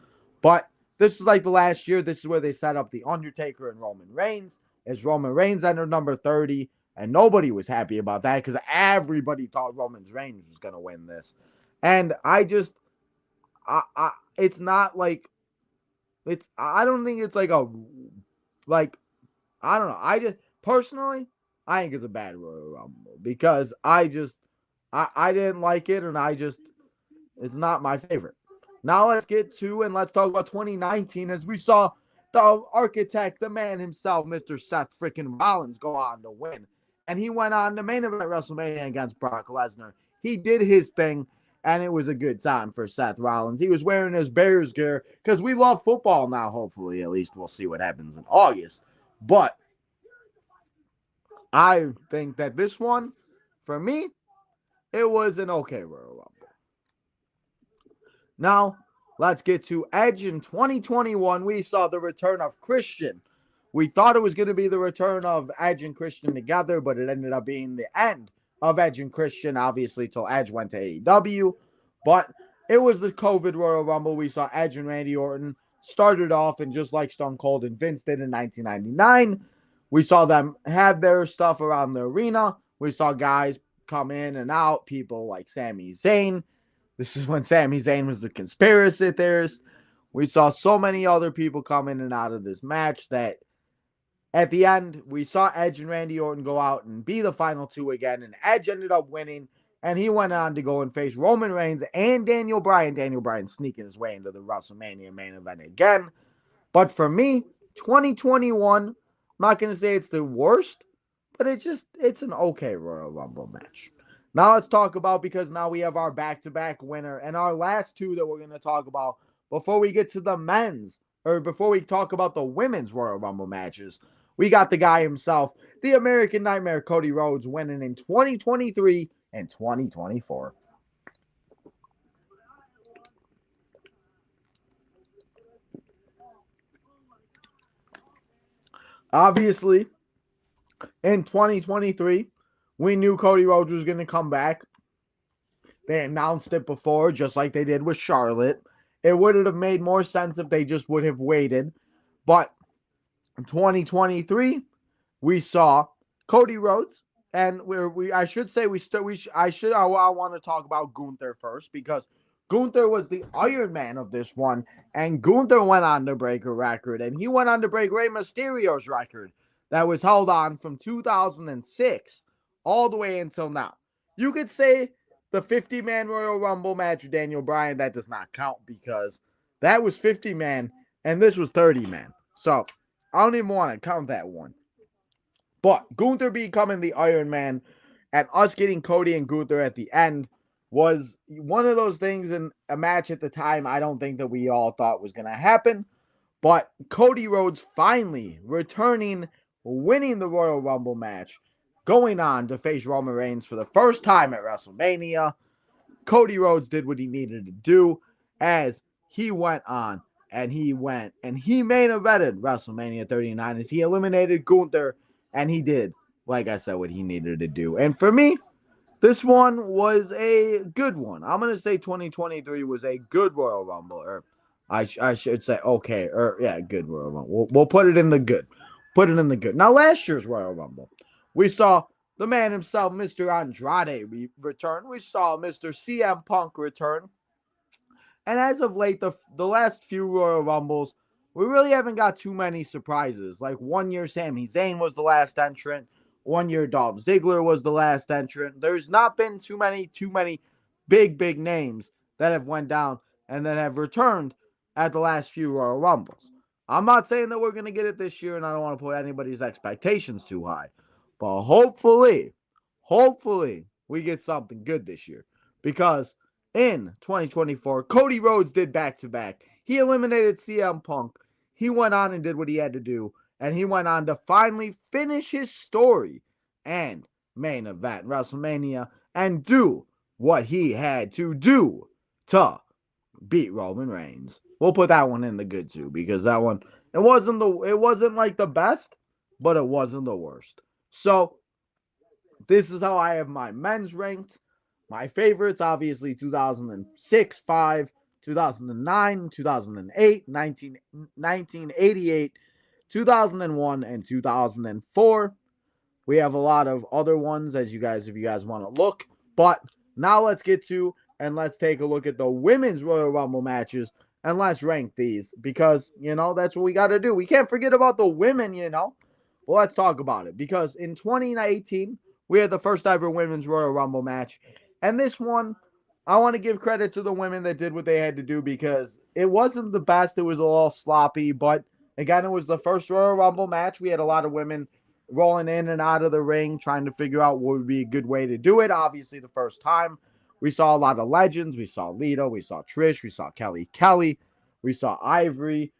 But this is like the last year. This is where they set up The Undertaker and Roman Reigns. As Roman Reigns entered number 30, and nobody was happy about that because everybody thought Roman Reigns was going to win this. And it's not like, I don't think it's like I don't know. I just, personally, I think it's a bad Royal Rumble because I didn't like it, and it's not my favorite. Now let's get to, and let's talk about 2019 as we saw the architect, the man himself, Mr. Seth freaking Rollins, go on to win. And he went on to main event WrestleMania against Brock Lesnar. He did his thing, and it was a good time for Seth Rollins. He was wearing his Bears gear because we love football now, hopefully. At least we'll see what happens in August. But I think that this one, for me, it was an okay Royal Rumble. Now, let's get to Edge in 2021. We saw the return of Christian. We thought it was going to be the return of Edge and Christian together, but it ended up being the end of Edge and Christian, obviously, till Edge went to AEW. But it was the COVID Royal Rumble. We saw Edge and Randy Orton started off, and just like Stone Cold and Vince did in 1999, we saw them have their stuff around the arena. We saw guys come in and out, people like Sami Zayn. This is when Sami Zayn was the conspiracy theorist. We saw so many other people come in and out of this match that at the end, we saw Edge and Randy Orton go out and be the final two again, and Edge ended up winning, and he went on to go and face Roman Reigns and Daniel Bryan. Daniel Bryan sneaking his way into the WrestleMania main event again. But for me, 2021, I'm not going to say it's the worst, but it's an okay Royal Rumble match. Now let's talk about, because now we have our back-to-back winner, and our last two that we're going to talk about before we get to the men's, or before we talk about the women's Royal Rumble matches. We got the guy himself, the American Nightmare, Cody Rhodes, winning in 2023 and 2024. Obviously, in 2023, we knew Cody Rhodes was going to come back. They announced it before, just like they did with Charlotte. It would have made more sense if they just would have waited. But in 2023, we saw Cody Rhodes, and I want to talk about Gunther first, because Gunther was the Iron Man of this one, and Gunther went on to break a record, and he went on to break Rey Mysterio's record that was held on from 2006 all the way until now. You could say the 50-man Royal Rumble match with Daniel Bryan, that does not count because that was 50-man and this was 30-man. So I don't even want to count that one. But Gunther becoming the Iron Man and us getting Cody and Gunther at the end was one of those things in a match at the time I don't think that we all thought was going to happen. But Cody Rhodes finally returning, winning the Royal Rumble match, going on to face Roman Reigns for the first time at WrestleMania. Cody Rhodes did what he needed to do as he went on and he main evented WrestleMania 39 as he eliminated Gunther, and he did, like I said, what he needed to do. And for me, this one was a good one. I'm going to say 2023 was a good Royal Rumble, or I should say okay, or yeah, good Royal Rumble. We'll put it in the good. Put it in the good. Now, last year's Royal Rumble, we saw the man himself, Mr. Andrade, return. We saw Mr. CM Punk return. And as of late, the last few Royal Rumbles, we really haven't got too many surprises. Like 1 year, Sami Zayn was the last entrant. 1 year, Dolph Ziggler was the last entrant. There's not been too many big names that have went down. and then have returned at the last few Royal Rumbles. I'm not saying that we're going to get it this year, and I don't want to put anybody's expectations too high. But hopefully, we get something good this year. Because in 2024, Cody Rhodes did back-to-back. He eliminated CM Punk. He went on and did what he had to do. And he went on to finally finish his story and main event WrestleMania and do what he had to do to beat Roman Reigns. We'll put that one in the good too, because that one, it wasn't like the best, but it wasn't the worst. So this is how I have my men's ranked. My favorites, obviously 2006, 5, 2009, 2008, 1988, 2001, and 2004. We have a lot of other ones if you guys want to look. But now let's get to and let's take a look at the women's Royal Rumble matches and let's rank these because, that's what we got to do. We can't forget about the women, Well, let's talk about it because in 2018, we had the first ever women's Royal Rumble match. And this one, I want to give credit to the women that did what they had to do because it wasn't the best. It was a little sloppy, but again, it was the first Royal Rumble match. We had a lot of women rolling in and out of the ring, trying to figure out what would be a good way to do it. Obviously, the first time, we saw a lot of legends. We saw Lita, we saw Trish, we saw Kelly, we saw Ivory,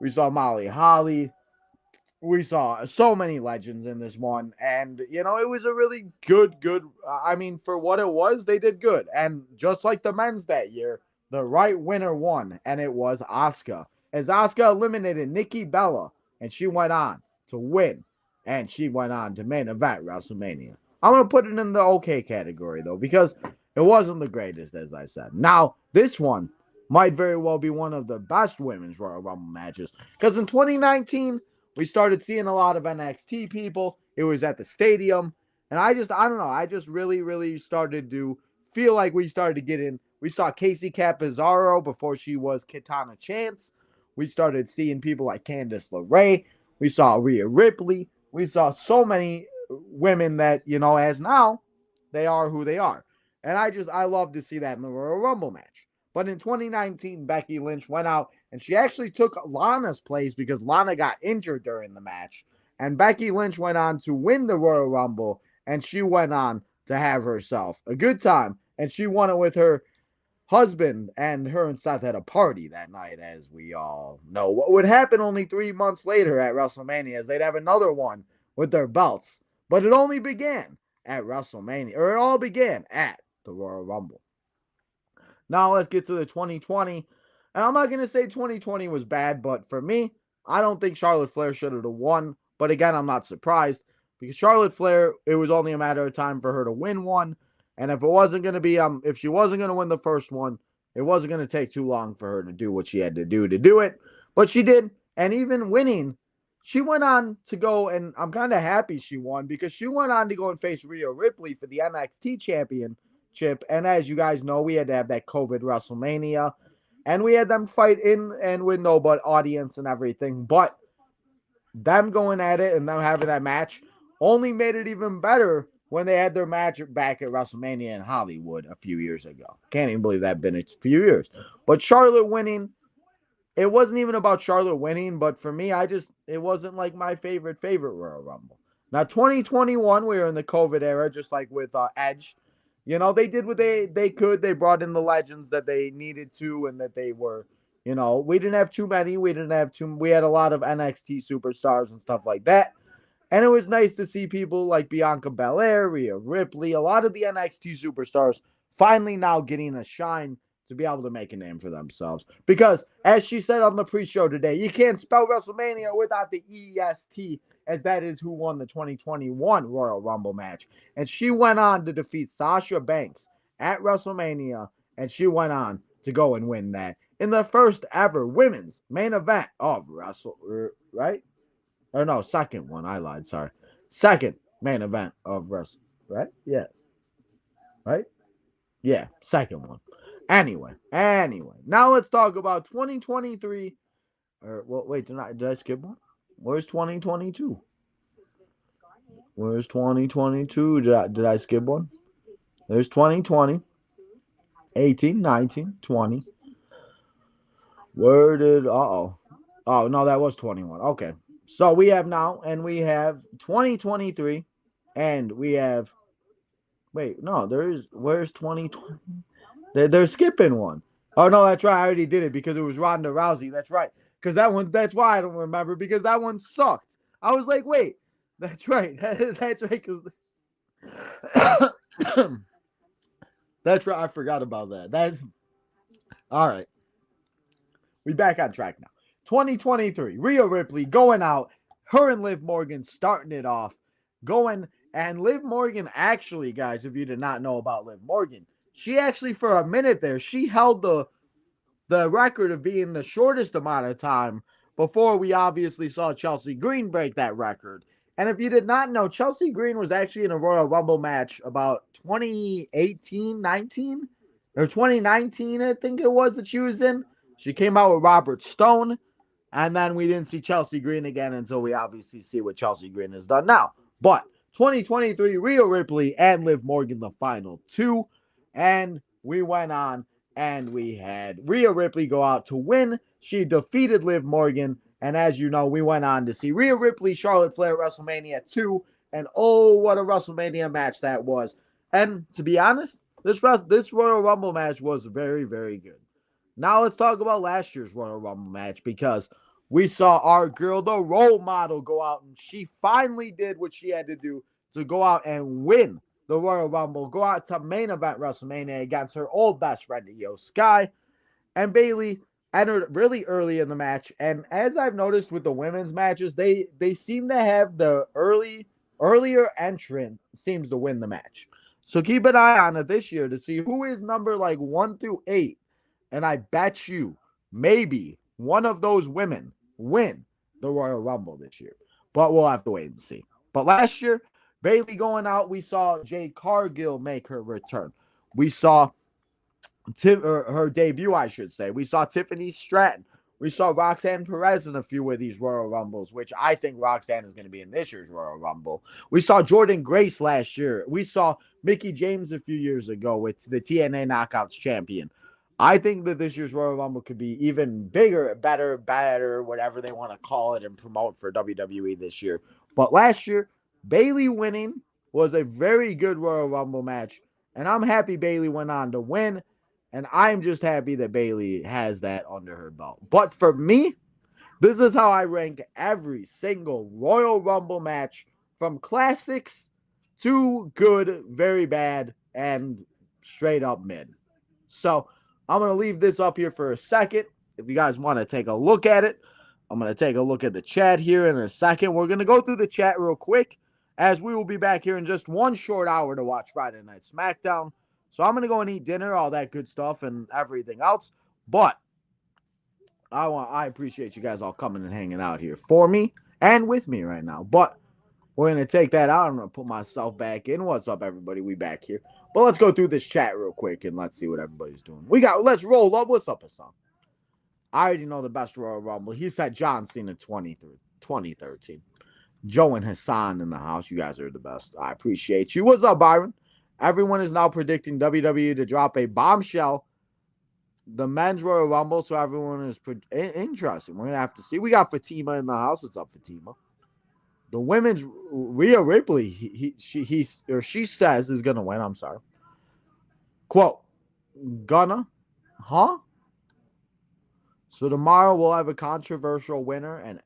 we saw Molly Holly. We saw so many legends in this one, and, it was a really good, for what it was, they did good. And just like the men's that year, the right winner won, and it was Asuka. As Asuka eliminated Nikki Bella, and she went on to win, and she went on to main event WrestleMania. I'm going to put it in the okay category, though, because it wasn't the greatest, as I said. Now, this one might very well be one of the best women's Royal Rumble matches, because in 2019, we started seeing a lot of NXT people. It was at the stadium. And I don't know. I just really, really started to feel like we started to get in. We saw Casey Catanzaro before she was Kitana Chance. We started seeing people like Candice LeRae. We saw Rhea Ripley. We saw so many women that, as now, they are who they are. And I love to see that in the Royal Rumble match. But in 2019, Becky Lynch went out and she actually took Lana's place because Lana got injured during the match. And Becky Lynch went on to win the Royal Rumble and she went on to have herself a good time. And she won it with her husband, and her and Seth had a party that night, as we all know. What would happen only 3 months later at WrestleMania is they'd have another one with their belts. But it only began at WrestleMania, or it all began at the Royal Rumble. Now let's get to the 2020. And I'm not going to say 2020 was bad, but for me, I don't think Charlotte Flair should have won. But again, I'm not surprised because Charlotte Flair, it was only a matter of time for her to win one. And if it wasn't going to be, if she wasn't going to win the first one, it wasn't going to take too long for her to do what she had to do it. But she did. And even winning, she went on to go, and I'm kind of happy she won because she went on to go and face Rhea Ripley for the NXT championship. And as you guys know, we had to have that COVID WrestleMania. And we had them fight in and with no but audience and everything. But them going at it and them having that match only made it even better when they had their match back at WrestleMania in Hollywood a few years ago. Can't even believe that been a few years. But Charlotte winning, it wasn't even about Charlotte winning, but for me, it wasn't like my favorite Royal Rumble. Now, 2021, we were in the COVID era, just like with Edge. They did what they could. They brought in the legends that they needed to and that they were, we didn't have too many. We had a lot of NXT superstars and stuff like that. And it was nice to see people like Bianca Belair, Rhea Ripley, a lot of the NXT superstars finally now getting a shine to be able to make a name for themselves. Because, as she said on the pre-show today, you can't spell WrestleMania without the EST, as that is who won the 2021 Royal Rumble match. And she went on to defeat Sasha Banks at WrestleMania, and she went on to go and win that in the first ever women's main event of second one. I lied, sorry. Second main event of Wrestle, right? Yeah. Right? Yeah, second one. Anyway. Now let's talk about 2023. Did I skip one? Where's 2022? Where's 2022? Did I skip one? There's 2020, 18, 19, 20. Where did oh no, that was 21. Okay. So we have 2023 and we have wait, no, where's 2020? They're skipping one. Oh no, that's right. I already did it because it was Ronda Rousey. That's right. Because that's why I don't remember because that one sucked. I was like, wait, that's right. That's right. Because that's right. I forgot about that. All right. We back on track now. 2023. Rhea Ripley going out. Her and Liv Morgan starting it off. And Liv Morgan actually, guys, if you did not know about Liv Morgan, she actually for a minute there, she held the record of being the shortest amount of time before we obviously saw Chelsea Green break that record. And if you did not know, Chelsea Green was actually in a Royal Rumble match about 2018, 19, or 2019, I think it was that she was in. She came out with Robert Stone, and then we didn't see Chelsea Green again until we obviously see what Chelsea Green has done now. But 2023, Rhea Ripley and Liv Morgan, the final two. And we went on and we had Rhea Ripley go out to win. She defeated Liv Morgan. And as you know, we went on to see Rhea Ripley, Charlotte Flair, WrestleMania 2. And oh, what a WrestleMania match that was. And to be honest, this Royal Rumble match was very, very good. Now let's talk about last year's Royal Rumble match because we saw our girl, the role model, go out and she finally did what she had to do to go out and win the Royal Rumble, go out to main event WrestleMania against her old best friend, Io Sky. And Bayley entered really early in the match. And as I've noticed with the women's matches, they seem to have the earlier entrant seems to win the match. So keep an eye on it this year to see who is number like 1 through 8. And I bet you maybe one of those women win the Royal Rumble this year. But we'll have to wait and see. But last year, Bayley going out, we saw Jade Cargill make her return. We saw her debut, I should say. We saw Tiffany Stratton. We saw Roxanne Perez in a few of these Royal Rumbles, which I think Roxanne is going to be in this year's Royal Rumble. We saw Jordynne Grace last year. We saw Mickie James a few years ago with the TNA Knockouts champion. I think that this year's Royal Rumble could be even bigger, better, whatever they want to call it and promote for WWE this year. But last year, Bayley winning was a very good Royal Rumble match, and I'm happy Bayley went on to win, and I'm just happy that Bayley has that under her belt. But for me, this is how I rank every single Royal Rumble match from classics to good, very bad, and straight up mid. So I'm going to leave this up here for a second. If you guys want to take a look at it, I'm going to take a look at the chat here in a second. We're going to go through the chat real quick as we will be back here in just one short hour to watch Friday Night SmackDown. So I'm going to go and eat dinner, all that good stuff and everything else. But I appreciate you guys all coming and hanging out here for me and with me right now. But we're going to take that out. I'm going to put myself back in. What's up, everybody? We back here. But let's go through this chat real quick and let's see what everybody's doing. Let's roll up. What's up, Hassan? I already know the best Royal Rumble. He said John Cena 2013. Joe and Hassan in the house. You guys are the best. I appreciate you. What's up, Byron? Everyone is now predicting WWE to drop a bombshell. The men's Royal Rumble, so everyone is interesting. We're going to have to see. We got Fatima in the house. What's up, Fatima? The women's Rhea Ripley, she says is gonna win. I'm sorry. Quote, gonna, huh? So tomorrow we'll have a controversial winner,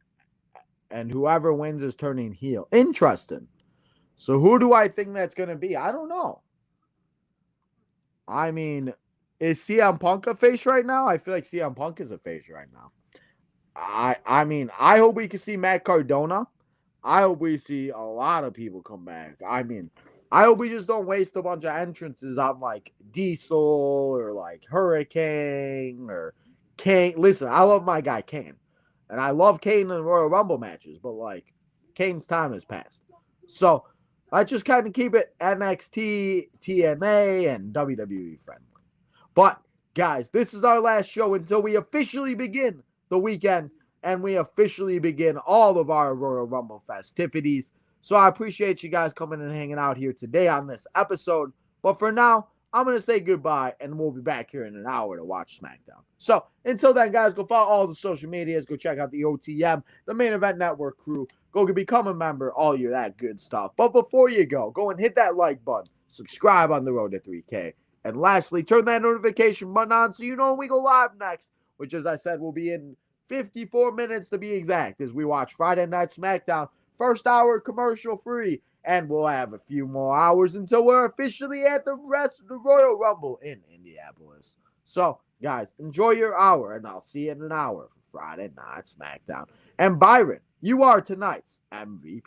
and whoever wins is turning heel. Interesting. So who do I think that's gonna be? I don't know. I mean, is CM Punk a face right now? I feel like CM Punk is a face right now. I mean, I hope we can see Matt Cardona. I hope we see a lot of people come back. I mean, I hope we just don't waste a bunch of entrances on like Diesel or like Hurricane or Kane. Listen, I love my guy Kane. And I love Kane in Royal Rumble matches, but like Kane's time has passed. So I just kind of keep it NXT, TNA, and WWE friendly. But guys, this is our last show until we officially begin the weekend. And we officially begin all of our Royal Rumble festivities. So I appreciate you guys coming and hanging out here today on this episode. But for now, I'm going to say goodbye, and we'll be back here in an hour to watch SmackDown. So until then, guys, go follow all the social medias. Go check out the OTM, the Main Event Network crew. Go become a member, all your that good stuff. But before you go and hit that like button. Subscribe on the road to 3K. And lastly, turn that notification button on so you know when we go live next, which, as I said, will be in 54 minutes to be exact, as we watch Friday Night SmackDown. First hour commercial free. And we'll have a few more hours until we're officially at the rest of the Royal Rumble in Indianapolis. So, guys, enjoy your hour, and I'll see you in an hour for Friday Night SmackDown. And Byron, you are tonight's MVP.